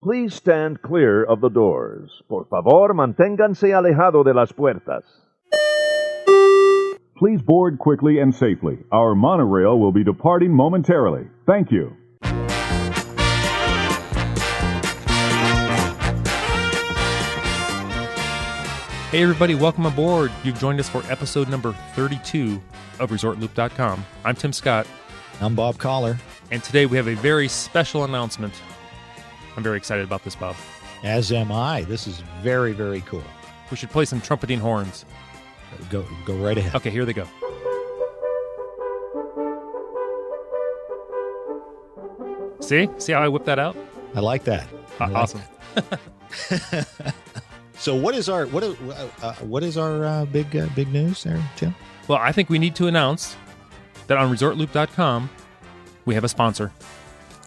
Please stand clear of the doors. Por favor, manténganse alejado de las puertas. Please board quickly and safely. Our monorail will be departing momentarily. Thank you. Hey everybody, welcome aboard. You've joined us for episode number 32 of ResortLoop.com. I'm Tim Scott. I'm Bob Collar. And today we have a very special announcement. I'm very excited about this, Bob. As am I. This is very, very cool. We should play some trumpeting horns. Go right ahead. Okay, here they go. See how I whipped that out? I like that. Awesome. So what is our big news there, Tim? Well, I think we need to announce that on ResortLoop.com we have a sponsor.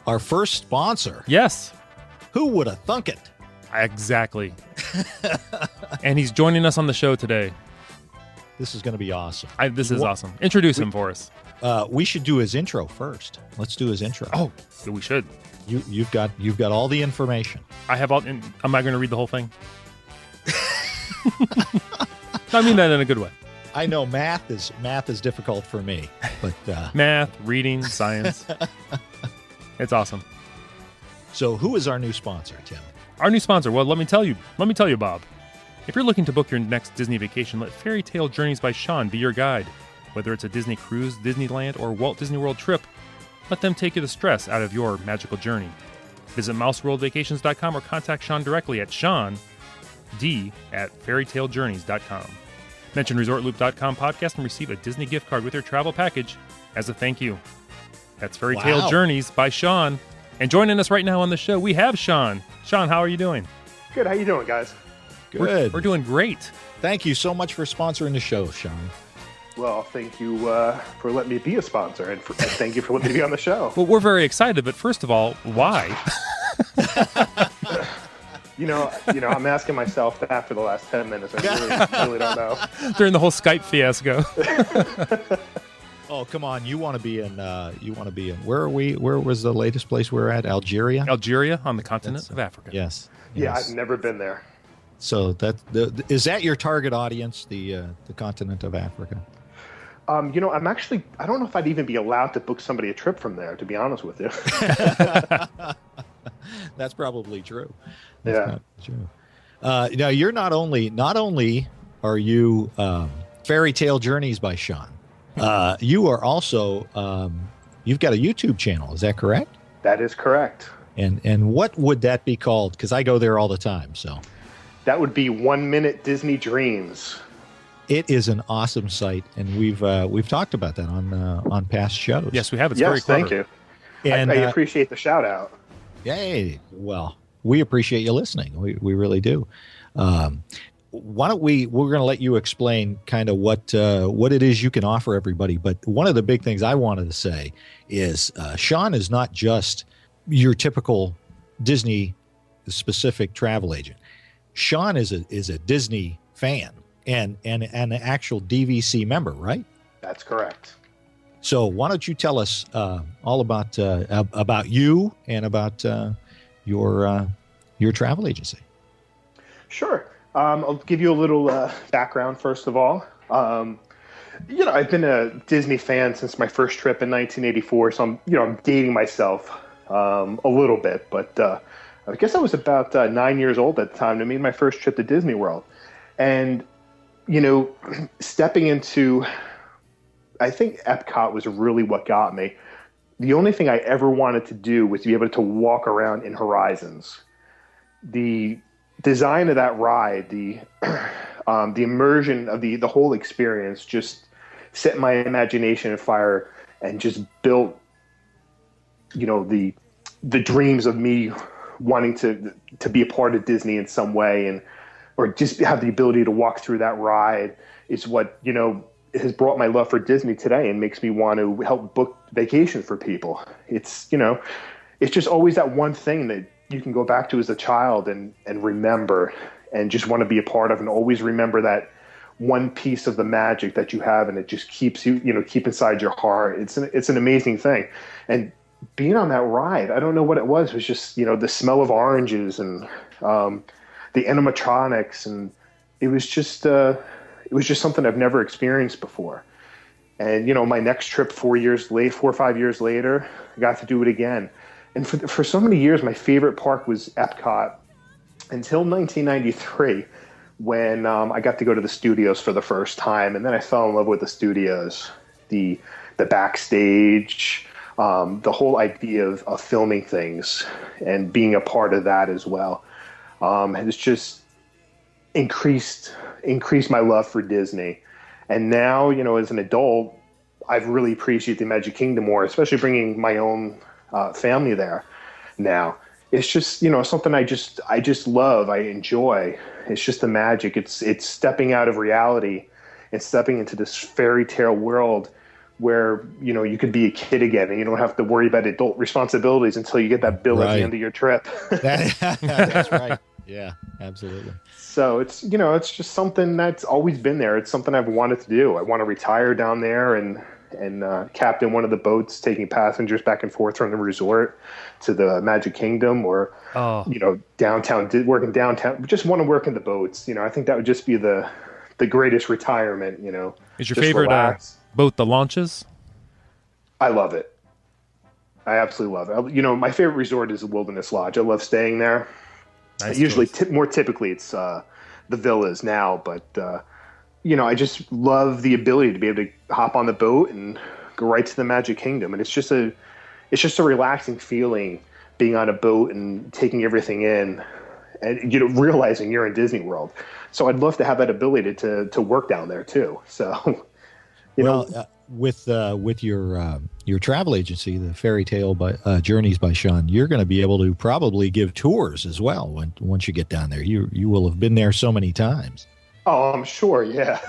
Our first sponsor. Yes. Who would have thunk it? Exactly. And he's joining us on the show today. This is going to be awesome. This is awesome. Introduce him for us. We should do his intro first. Let's do his intro. Oh, we should. You've got all the information. I have all. Am I going to read the whole thing? I mean that in a good way. I know math is difficult for me, but math, reading, science. It's awesome. So who is our new sponsor, Tim? Our new sponsor. Well, let me tell you, Bob. If you're looking to book your next Disney vacation, let Fairy Tale Journeys by Sean be your guide. Whether it's a Disney cruise, Disneyland, or Walt Disney World trip, let them take the stress out of your magical journey. Visit mouseworldvacations.com or contact Sean directly at seand@fairytalejourneys.com. Mention ResortLoop.com podcast and receive a Disney gift card with your travel package as a thank you. That's Fairy Tale Journeys by Sean. And joining us right now on the show, we have Sean. Sean, how are you doing? Good. How you doing, guys? Good. We're doing great. Thank you so much for sponsoring the show, Sean. Well, thank you for letting me be a sponsor, and thank you for letting me be on the show. Well, we're very excited, but first of all, why? You know, I'm asking myself that after the last 10 minutes. I really don't know. During the whole Skype fiasco. Oh, come on! You want to be in? Where are we? Where was the latest place we were at? Algeria. Algeria on the continent of Africa. Yes. Yeah, I've never been there. So is that your target audience? The continent of Africa. I'm actually. I don't know if I'd even be allowed to book somebody a trip from there. To be honest with you. That's probably true. True. Now you're not only are you Fairy Tale Journeys by Sean. You are also you've got a YouTube channel. Is that correct? That is correct. And what would that be called? Because I go there all the time. So that would be 1 Minute Disney Dreams. It is an awesome site, and we've talked about that on past shows. Yes, we have. It's very clever. Thank you. And I appreciate the shout out. Yay! Well, we appreciate you listening. We really do. Why don't we're going to let you explain kind of what it is you can offer everybody. But one of the big things I wanted to say is Sean is not just your typical Disney specific travel agent. Sean is a Disney fan and an actual DVC member, right? That's correct. So why don't you tell us all about you and about your travel agency? Sure. I'll give you a little background first of all. I've been a Disney fan since my first trip in 1984, so I'm dating myself a little bit, but I guess I was about 9 years old at the time to make my first trip to Disney World. And, stepping into, I think Epcot was really what got me. The only thing I ever wanted to do was to be able to walk around in Horizons. The design of that ride, the immersion of the whole experience just set my imagination afire and just built, the dreams of me wanting to be a part of Disney in some way, or just have the ability to walk through that ride is what, has brought my love for Disney today and makes me want to help book vacations for people. It's just always that one thing that you can go back to as a child and remember and just want to be a part of, and always remember that one piece of the magic that you have, and it just keeps you, keep inside your heart. It's an amazing thing. And being on that ride, I don't know what it was. It was just, the smell of oranges and the animatronics, and it was just something I've never experienced before. And my next trip 4 or 5 years later, I got to do it again. And for so many years, my favorite park was Epcot until 1993, when I got to go to the studios for the first time, and then I fell in love with the studios, the backstage, the whole idea of filming things and being a part of that as well. Has just increased my love for Disney. And now, as an adult, I've really appreciated the Magic Kingdom more, especially bringing my own family there now. It's just, something I just love. I enjoy. It's just the magic. It's stepping out of reality and stepping into this fairy tale world where, you could be a kid again and you don't have to worry about adult responsibilities until you get that bill at the end of your trip. That's right. Yeah, absolutely. So it's just something that's always been there. It's something I've wanted to do. I want to retire down there and captain one of the boats taking passengers back and forth from the resort to the Magic Kingdom, or downtown, working downtown. Just want to work in the boats. I think that would just be the greatest retirement. Is your favorite boat the launches? I love it. I absolutely love it. My favorite resort is the Wilderness Lodge. I love staying there. Nice Usually, more typically, it's the villas now, but I just love the ability to be able to hop on the boat and go right to the Magic Kingdom, and it's just a relaxing feeling being on a boat and taking everything in, and realizing you're in Disney World. So I'd love to have that ability to work down there too. So, with your travel agency, the Fairy Tale Journeys by Sean, you're going to be able to probably give tours as well once you get down there. You will have been there so many times. Oh, I'm sure. Yeah.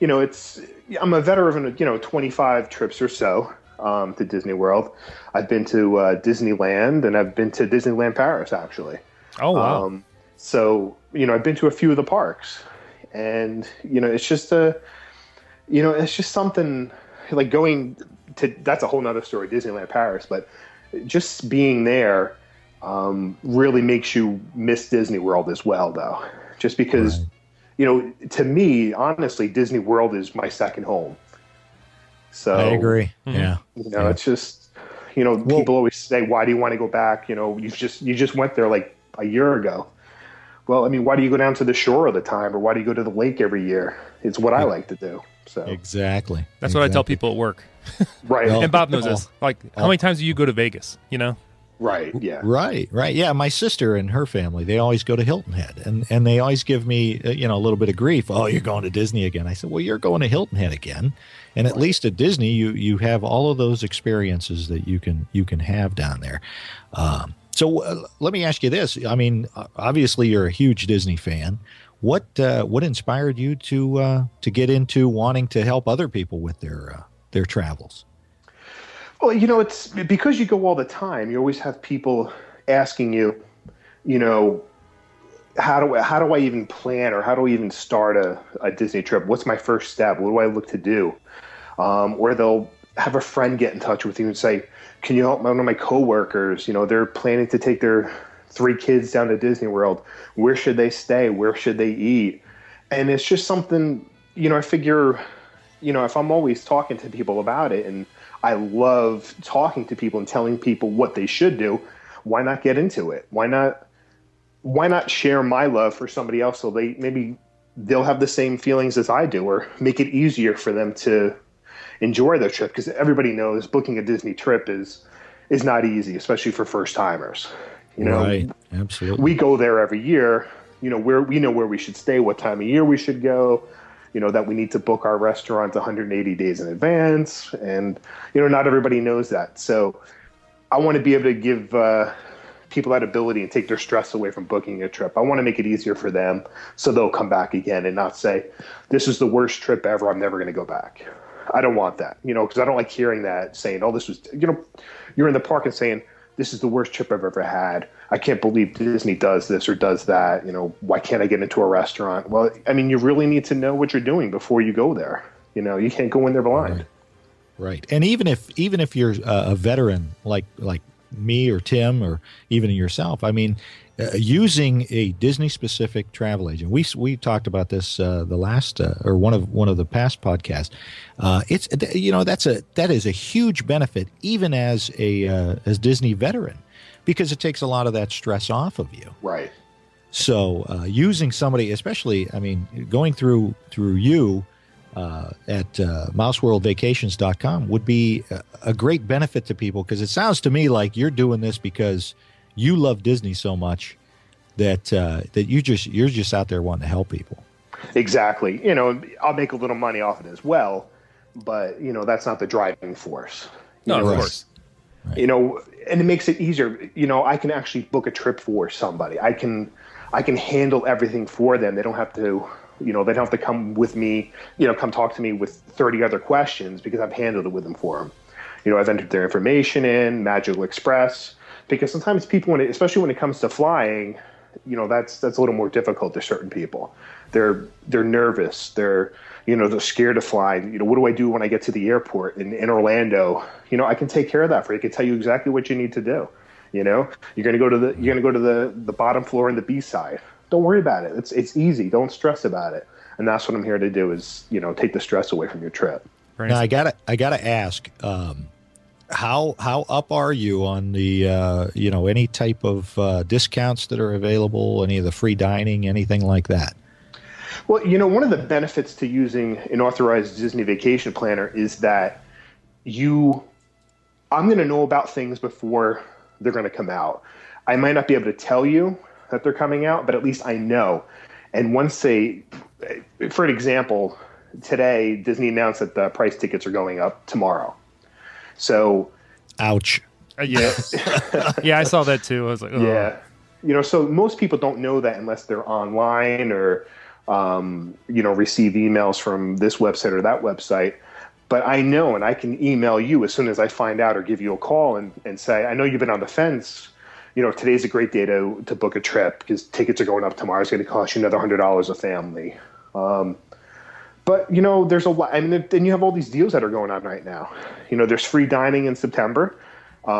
I'm a veteran of 25 trips or so to Disney World. I've been to Disneyland, and I've been to Disneyland Paris, actually. Oh, wow. So, I've been to a few of the parks, and, it's just it's just something like going to, that's a whole nother story, Disneyland Paris, but just being there really makes you miss Disney World as well, though, just because, to me, honestly, Disney World is my second home. So I agree. Mm-hmm. Yeah. It's just, people always say, why do you want to go back? You just went there like a year ago. Well, I mean, why do you go down to the shore all the time, or why do you go to the lake every year? It's what I like to do. So exactly. That's what I tell people at work. Right. And Bob knows this. Like, how many times do you go to Vegas? Right. Yeah. Right. Yeah. My sister and her family, they always go to Hilton Head, and they always give me, a little bit of grief. Oh, you're going to Disney again. I said, well, you're going to Hilton Head again. And at least at Disney, you have all of those experiences that you can have down there. So let me ask you this. I mean, obviously you're a huge Disney fan. What inspired you to get into wanting to help other people with their travels? Well, it's because you go all the time. You always have people asking you, how do I even plan, or how do I even start a Disney trip? What's my first step? What do I look to do? Or they'll have a friend get in touch with you and say, can you help one of my coworkers? They're planning to take their 3 kids down to Disney World. Where should they stay? Where should they eat? And it's just something, I figure, if I'm always talking to people about it, and I love talking to people and telling people what they should do, why not get into it? Why not share my love for somebody else, so they'll have the same feelings as I do, or make it easier for them to enjoy their trip? Because everybody knows booking a Disney trip is not easy, especially for first timers. Right, absolutely. We go there every year. Where we know where we should stay, what time of year we should go. That we need to book our restaurants 180 days in advance, and not everybody knows that. So I want to be able to give people that ability and take their stress away from booking a trip. I want to make it easier for them, so they'll come back again and not say, "This is the worst trip ever. I'm never going to go back." I don't want that, because I don't like hearing that, saying, "Oh, this was," you're in the park and saying, "This is the worst trip I've ever had. I can't believe Disney does this or does that. Why can't I get into a restaurant?" Well, I mean, you really need to know what you're doing before you go there. You can't go in there blind. Right. And even if you're a veteran like me or Tim or even yourself, I mean, using a Disney specific travel agent, we talked about this the last or one of the past podcasts. That is a huge benefit even as as Disney veteran, because it takes a lot of that stress off of you. Right. So using somebody, especially, I mean, going through you at mouseworldvacations.com would be a great benefit to people, because it sounds to me like you're doing this because you love Disney so much that you're just out there wanting to help people. Exactly. You know, I'll make a little money off it as well, but you know, that's not the driving force. No, of course. Right. You know, and it makes it easier. You know, I can actually book a trip for somebody. I can handle everything for them. They don't have to, you know, they don't have to come with me, you know, come talk to me with 30 other questions, because I've handled it with them for them. You know, I've entered their information in Magical Express, because sometimes people, especially when it comes to flying, you know, that's a little more difficult to certain people. They're nervous. They're scared to fly. You know, what do I do when I get to the airport in Orlando? You know, I can take care of that for you. I can tell you exactly what you need to do. You know, you're going to go to the bottom floor in the B side. Don't worry about it. It's easy. Don't stress about it. And that's what I'm here to do, is, you know, take the stress away from your trip. Very Now nice. I gotta ask, how up are you on the any type of discounts that are available, any of the free dining, anything like that? Well, you know, one of the benefits to using an authorized Disney vacation planner is that I'm going to know about things before they're going to come out. I might not be able to tell you that they're coming out, but at least I know. And once for an example, today Disney announced that the price tickets are going up tomorrow. So, Ouch. Yeah. Yeah, I saw that too. I was like, oh. yeah, you know, so most people don't know that unless they're online or, receive emails from this website or that website. But I know, and I can email you as soon as I find out, or give you a call and say, I know you've been on the fence. You know, today's a great day to book a trip, because tickets are going up tomorrow. It's going to cost you another $100 a family. But, you know, there's a lot. I mean, then you have all these deals that are going on right now. You know, there's free dining in September. As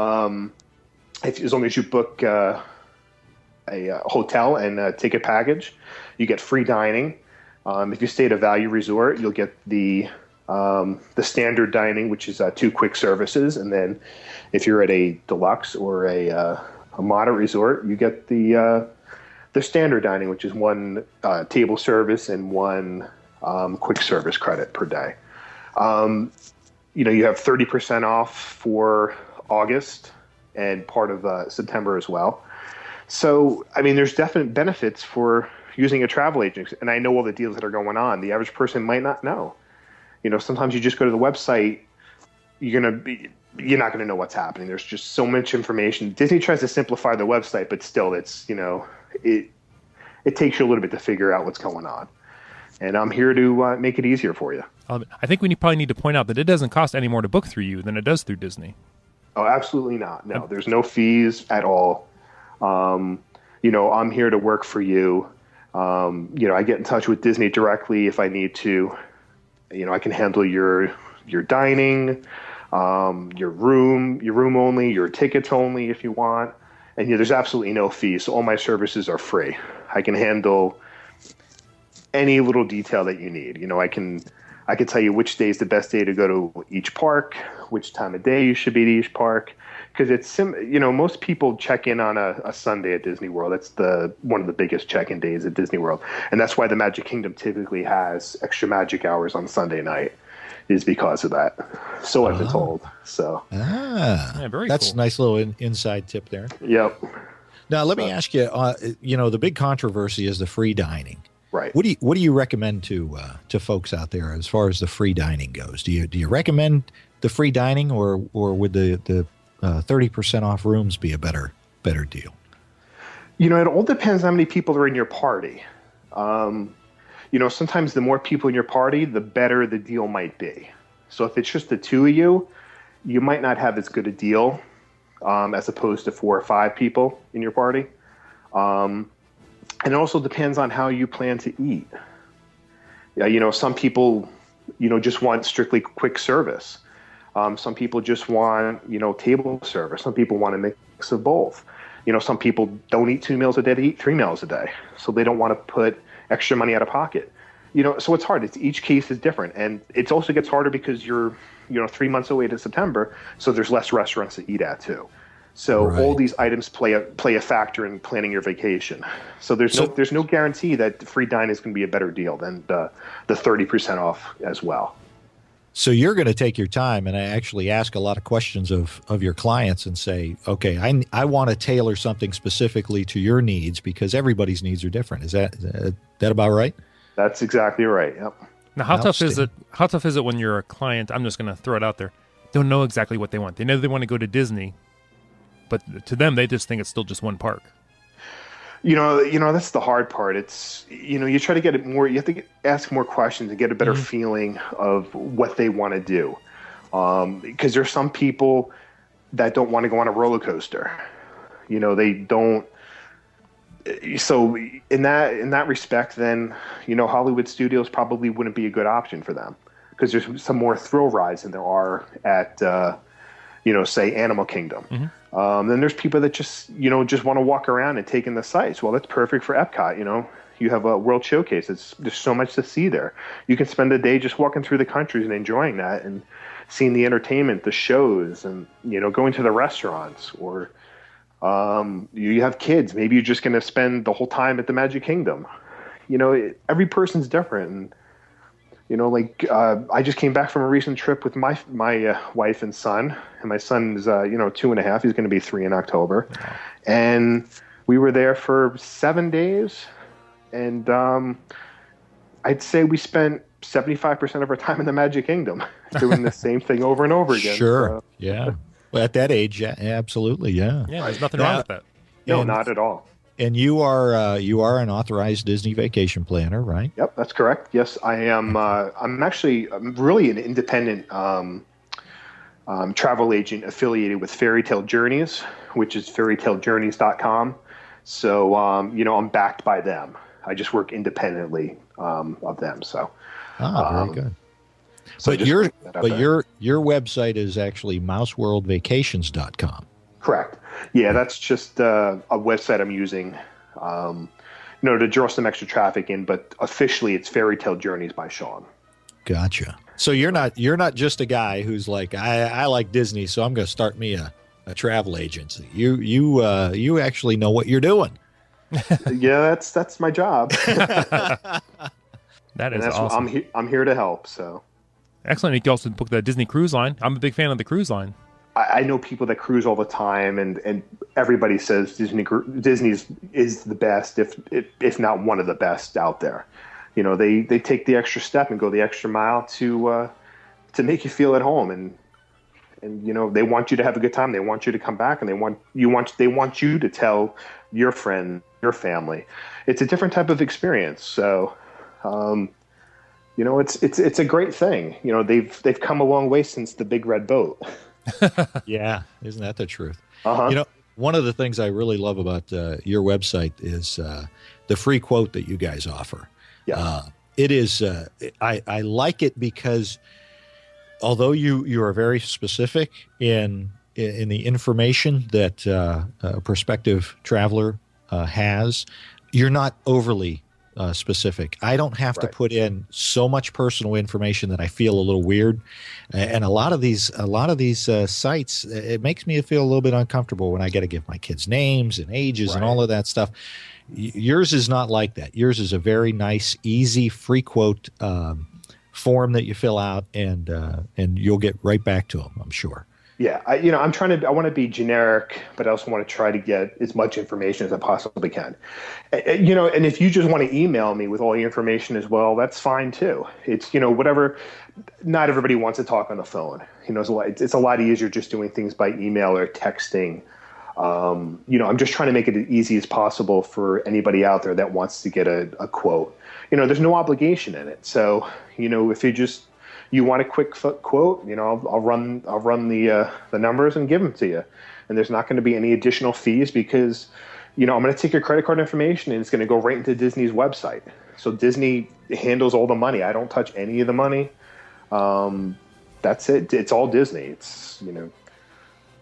long as you book a hotel and a ticket package, you get free dining. If you stay at a value resort, you'll get the standard dining, which is 2 quick services. And then if you're at a deluxe or a moderate resort, you get the standard dining, which is 1 table service and 1 quick service credit per day. You know, you have 30% off for August and part of September as well. So, I mean, there's definite benefits for using a travel agent. And I know all the deals that are going on. The average person might not know. You know, sometimes you just go to the website, you're not going to know what's happening. There's just so much information. Disney tries to simplify the website, but still it's, you know, it takes you a little bit to figure out what's going on. And I'm here to make it easier for you. I think we probably need to point out that it doesn't cost any more to book through you than it does through Disney. Oh, absolutely not. No, there's no fees at all. You know, I'm here to work for you. You know, I get in touch with Disney directly if I need to. You know, I can handle your dining, your room only, your tickets only if you want. And, you know, there's absolutely no fees. So all my services are free. I can handle any little detail that you need. You know, I can tell you which day is the best day to go to each park, which time of day you should be at each park. Because it's, you know, most people check in on a Sunday at Disney World. That's one of the biggest check-in days at Disney World. And that's why the Magic Kingdom typically has extra magic hours on Sunday night, is because of that. So I've been told. So Yeah, very that's cool. a nice little inside tip there. Yep. Now, let me ask you, you know, the big controversy is the free dining. Right. What do you recommend to folks out there as far as the free dining goes? Do you recommend the free dining, or would the 30% off rooms be a better deal? You know, it all depends how many people are in your party. You know, sometimes the more people in your party, the better the deal might be. So if it's just the 2 of you, you might not have as good a deal as opposed to 4 or 5 people in your party. And it also depends on how you plan to eat. Yeah, you know, some people, you know, just want strictly quick service. Some people just want, table service. Some people want a mix of both. Some people don't eat 2 meals a day, they eat 3 meals a day. So they don't want to put extra money out of pocket. So it's hard. Each case is different. And it also gets harder because you're, 3 months away to September. So there's less restaurants to eat at too. So all these items play a factor in planning your vacation. So there's no guarantee that free dining is going to be a better deal than the 30% off as well. So you're going to take your time and actually ask a lot of questions of your clients and say, okay, I want to tailor something specifically to your needs because everybody's needs are different. Is that about right? That's exactly right. Yep. Now, how tough is it? How tough is it when you're a client? I'm just going to throw it out there. Don't know exactly what they want. They know they want to go to Disney, but to them, they just think it's still just one park. That's the hard part. It's, you try to get it more, you have to ask more questions and get a better feeling of what they want to do. Because there's some people that don't want to go on a roller coaster. They don't. So in that respect, then, Hollywood Studios probably wouldn't be a good option for them because there's some more thrill rides than there are at, say Animal Kingdom. Then there's people that just want to walk around and take in the sights. Well, that's perfect for Epcot. You have a World Showcase. There's so much to see there. You can spend a day just walking through the countries and enjoying that and seeing the entertainment, the shows, and, going to the restaurants. Or you have kids. Maybe you're just going to spend the whole time at the Magic Kingdom. Every person's different. And, I just came back from a recent trip with my wife and son, and my son's 2.5. He's going to be 3 in October, and we were there for 7 days, and I'd say we spent 75% of our time in the Magic Kingdom, doing the same thing over and over again. Sure, So, yeah. Well, at that age, yeah, absolutely, yeah. Yeah, there's nothing wrong with that. No, not at all. And you are an authorized Disney vacation planner, right? Yep, that's correct. Yes, I am. I'm really an independent travel agent affiliated with Fairy Tale Journeys, which is fairytalejourneys.com. So, I'm backed by them. I just work independently of them. So, very good. So but your website is actually mouseworldvacations.com. Correct. Yeah, that's just a website I'm using, to draw some extra traffic in. But officially, it's Fairy Tale Journeys by Sean. Gotcha. So you're not just a guy who's like, I like Disney, so I'm going to start me a travel agency. You actually know what you're doing. Yeah, that's my job. That is awesome. I'm here to help. So excellent. You can also book the Disney Cruise Line. I'm a big fan of the cruise line. I know people that cruise all the time, and everybody says Disney's is the best, if not one of the best out there. They take the extra step and go the extra mile to make you feel at home, and they want you to have a good time. They want you to come back, and they want you to tell your friend, your family. It's a different type of experience. So, it's a great thing. They've come a long way since the Big Red Boat. Yeah, isn't that the truth? One of the things I really love about your website is the free quote that you guys offer. Yeah, it is. I like it because although you are very specific in the information that a prospective traveler has, you're not overly specific. I don't have to put in so much personal information that I feel a little weird. And a lot of these sites, it makes me feel a little bit uncomfortable when I got to give my kids names and ages and all of that stuff. Yours is not like that. Yours is a very nice, easy, free quote form that you fill out, and you'll get right back to them, I'm sure. Yeah, I want to be generic, but I also want to try to get as much information as I possibly can. And if you just want to email me with all the information as well, that's fine too. It's, whatever. Not everybody wants to talk on the phone. It's a lot easier just doing things by email or texting. I'm just trying to make it as easy as possible for anybody out there that wants to get a quote. There's no obligation in it. So, if you want a quick quote, I'll run the numbers and give them to you. And there's not going to be any additional fees because, I'm going to take your credit card information and it's going to go right into Disney's website. So Disney handles all the money. I don't touch any of the money. that's it. It's all Disney. It's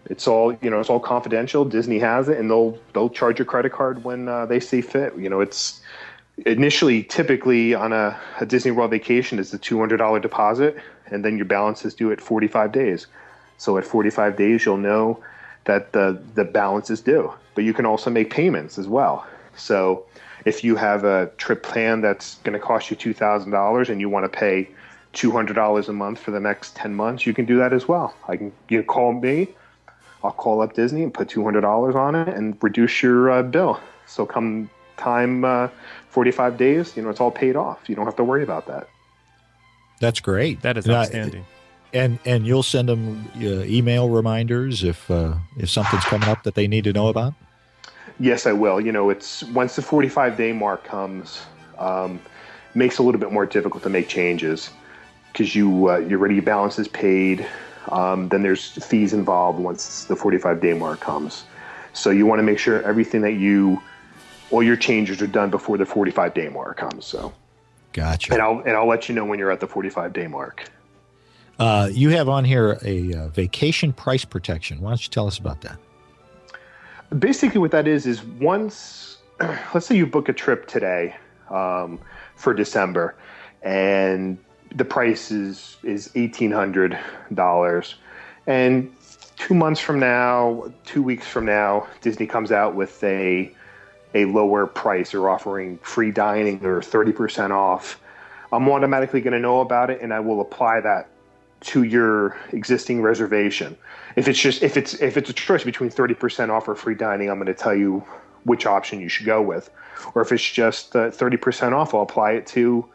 it's all confidential. Disney has it, and they'll charge your credit card when they see fit. It's initially, typically on a Disney World vacation, is the $200 deposit, and then your balance is due at 45 days. So at 45 days, you'll know that the balance is due. But you can also make payments as well. So if you have a trip plan that's going to cost you $2,000 and you want to pay $200 a month for the next 10 months, you can do that as well. You call me, I'll call up Disney and put $200 on it and reduce your bill. So come time 45 days, it's all paid off. You don't have to worry about that. That's great. That is outstanding. And you'll send them email reminders if something's coming up that they need to know about? Yes, I will. It's once the 45-day mark comes, makes it a little bit more difficult to make changes because your balance is paid. Then there's fees involved once the 45-day mark comes. So you want to make sure everything all your changes are done before the 45-day mark comes. So, gotcha. And I'll let you know when you're at the 45-day mark. You have on here a vacation price protection. Why don't you tell us about that? Basically, what that is once, let's say you book a trip today for December, and the price is $1,800, and 2 months from now, 2 weeks from now, Disney comes out with a lower price or offering free dining or 30% off. I'm automatically going to know about it, and I will apply that to your existing reservation. If it's a choice between 30% off or free dining, I'm going to tell you which option you should go with. Or if it's just 30% off, I'll apply it to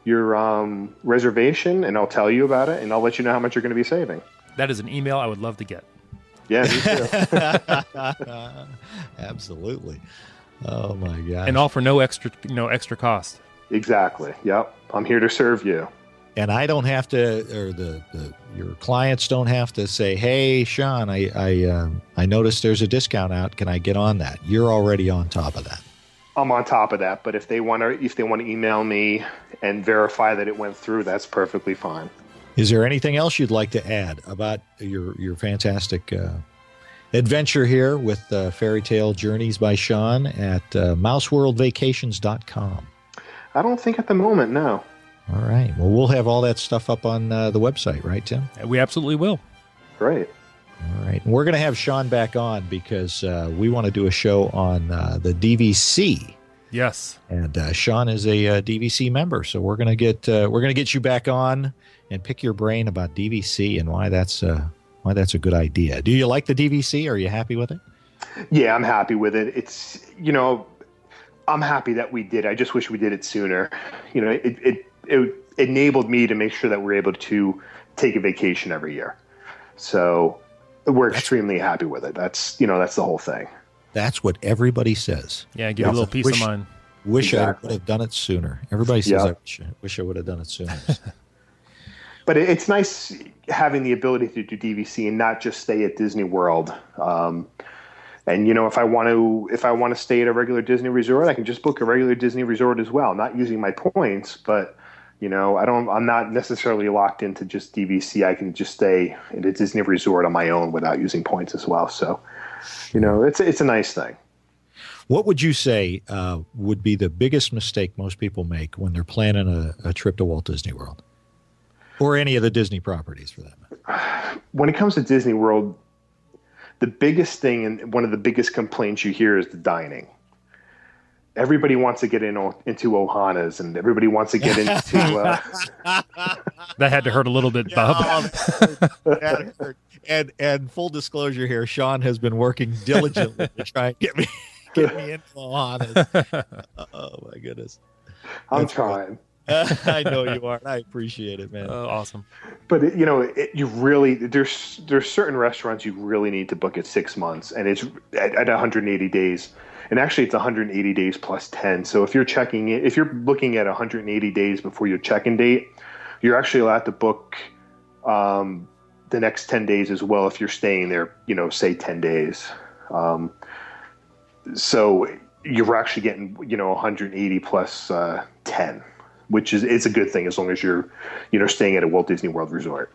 your reservation, and I'll tell you about it, and I'll let you know how much you're going to be saving. That is an email I would love to get. Yeah, me too. Absolutely. Oh my gosh. And all for no extra cost. Exactly. Yep. I'm here to serve you. And I don't have to, or your clients don't have to say, "Hey, Sean, I noticed there's a discount out. Can I get on that?" You're already on top of that. I'm on top of that, but if they want to email me and verify that it went through, that's perfectly fine. Is there anything else you'd like to add about your fantastic adventure here with Fairy Tale Journeys by Sean at mouseworldvacations.com? I don't think at the moment, no. All right. Well, we'll have all that stuff up on the website, right, Tim? We absolutely will. Great. All right. And we're going to have Sean back on because we want to do a show on the DVC. Yes. And Sean is a DVC member, so we're going to get you back on and pick your brain about DVC and why that's a good idea. Do you like the DVC? Are you happy with it? Yeah, I'm happy with it. It's I'm happy that we did. I just wish we did it sooner. It enabled me to make sure that we're able to take a vacation every year. So we're extremely happy with it. That's the whole thing. That's what everybody says. Yeah, give you a little peace of mind. Wish I would have done it sooner. Everybody says, I wish I would have done it sooner. But it's nice having the ability to do DVC and not just stay at Disney World. And if I want to stay at a regular Disney resort, I can just book a regular Disney resort as well. Not using my points, but I'm not necessarily locked into just DVC. I can just stay at a Disney resort on my own without using points as well. So, it's a nice thing. What would you say would be the biggest mistake most people make when they're planning a trip to Walt Disney World? Or any of the Disney properties, for that matter? When it comes to Disney World, the biggest thing and one of the biggest complaints you hear is the dining. Everybody wants to get into Ohana's, and everybody wants to get into... That had to hurt a little bit, Bob. That hurt. And full disclosure here, Sean has been working diligently to try and get me into Ohana's. Oh, my goodness. I'm trying. I know you are. I appreciate it, man. Oh, awesome. But you really there's certain restaurants you really need to book at 6 months, and it's at 180 days. And actually, it's 180 days plus 10. So if you're looking at 180 days before your check-in date, you're actually allowed to book the next 10 days as well if you're staying there, say 10 days. So you're actually getting 180 plus 10. Which is a good thing as long as you're staying at a Walt Disney World resort.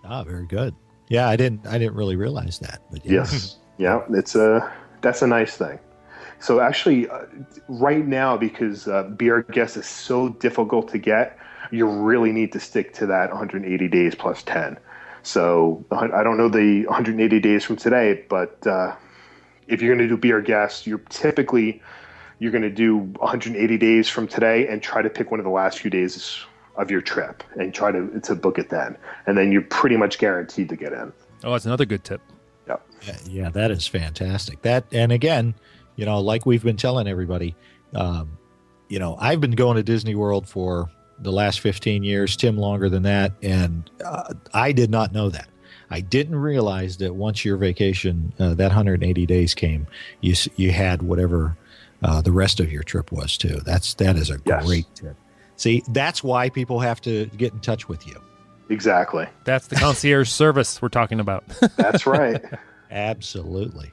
Ah, very good. Yeah, I didn't really realize that. But yeah. Yes. Yeah, that's a nice thing. So actually, right now, because Be Our Guest is so difficult to get, you really need to stick to that 180 days plus 10. So I don't know the 180 days from today, but if you're going to do Be Our Guest, you're going to do 180 days from today and try to pick one of the last few days of your trip and try to book it then. And then you're pretty much guaranteed to get in. Oh, that's another good tip. Yep. Yeah, that is fantastic. And again, like we've been telling everybody, I've been going to Disney World for the last 15 years, Tim longer than that, and I did not know that. I didn't realize that once your vacation, that 180 days came, you had whatever the rest of your trip was too. That is a great tip. See, that's why people have to get in touch with you. Exactly. That's the concierge service we're talking about. That's right. Absolutely.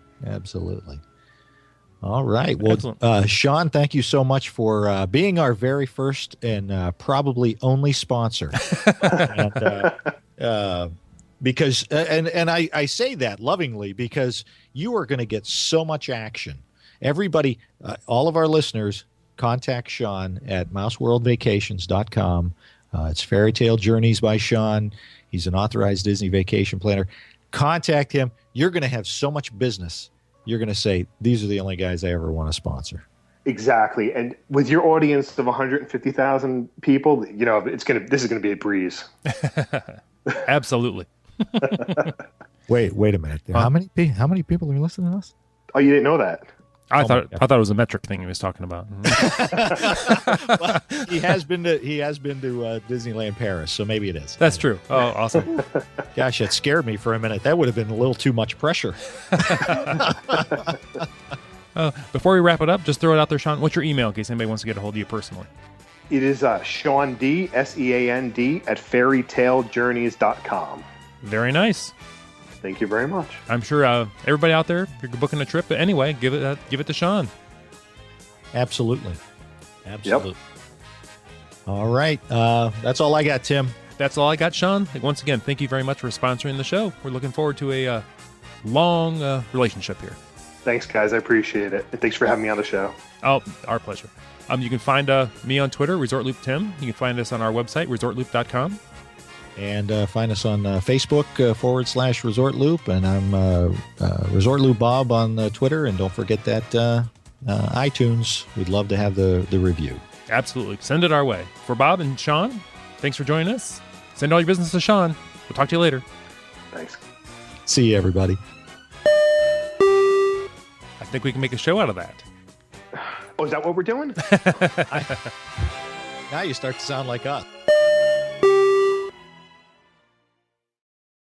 All right. Well, Sean, thank you so much for being our very first and probably only sponsor. Because I say that lovingly because you are going to get so much action. Everybody, all of our listeners, contact Sean at mouseworldvacations.com. It's Fairy Tale Journeys by Sean. He's an authorized Disney vacation planner. Contact him. You're going to have so much business. You're going to say, these are the only guys I ever want to sponsor. Exactly. And with your audience of 150,000 people, this is going to be a breeze. Absolutely. Wait a minute. How many people are listening to us? Oh, you didn't know that? I thought it was a metric thing he was talking about. Well, he has been to Disneyland Paris, so maybe it is. That's true. Oh, awesome. Gosh, that scared me for a minute. That would have been a little too much pressure. Before we wrap it up, just throw it out there, Sean. What's your email in case anybody wants to get a hold of you personally? It is Sean D, SEAND, at fairytalejourneys.com. Very nice. Thank you very much. I'm sure everybody out there, if you're booking a trip, but anyway, give it to Sean. Absolutely. Yep. All right. That's all I got, Tim. That's all I got, Sean. Once again, thank you very much for sponsoring the show. We're looking forward to a long relationship here. Thanks, guys. I appreciate it. And thanks for having me on the show. Oh, our pleasure. You can find me on Twitter, ResortLoop.Tim. You can find us on our website, ResortLoop.com. And find us on Facebook /ResortLoop. And I'm ResortLoop Bob on Twitter. And don't forget that iTunes. We'd love to have the review. Absolutely. Send it our way. For Bob and Sean, thanks for joining us. Send all your business to Sean. We'll talk to you later. Thanks. See you, everybody. I think we can make a show out of that. Oh, is that what we're doing? Now you start to sound like us.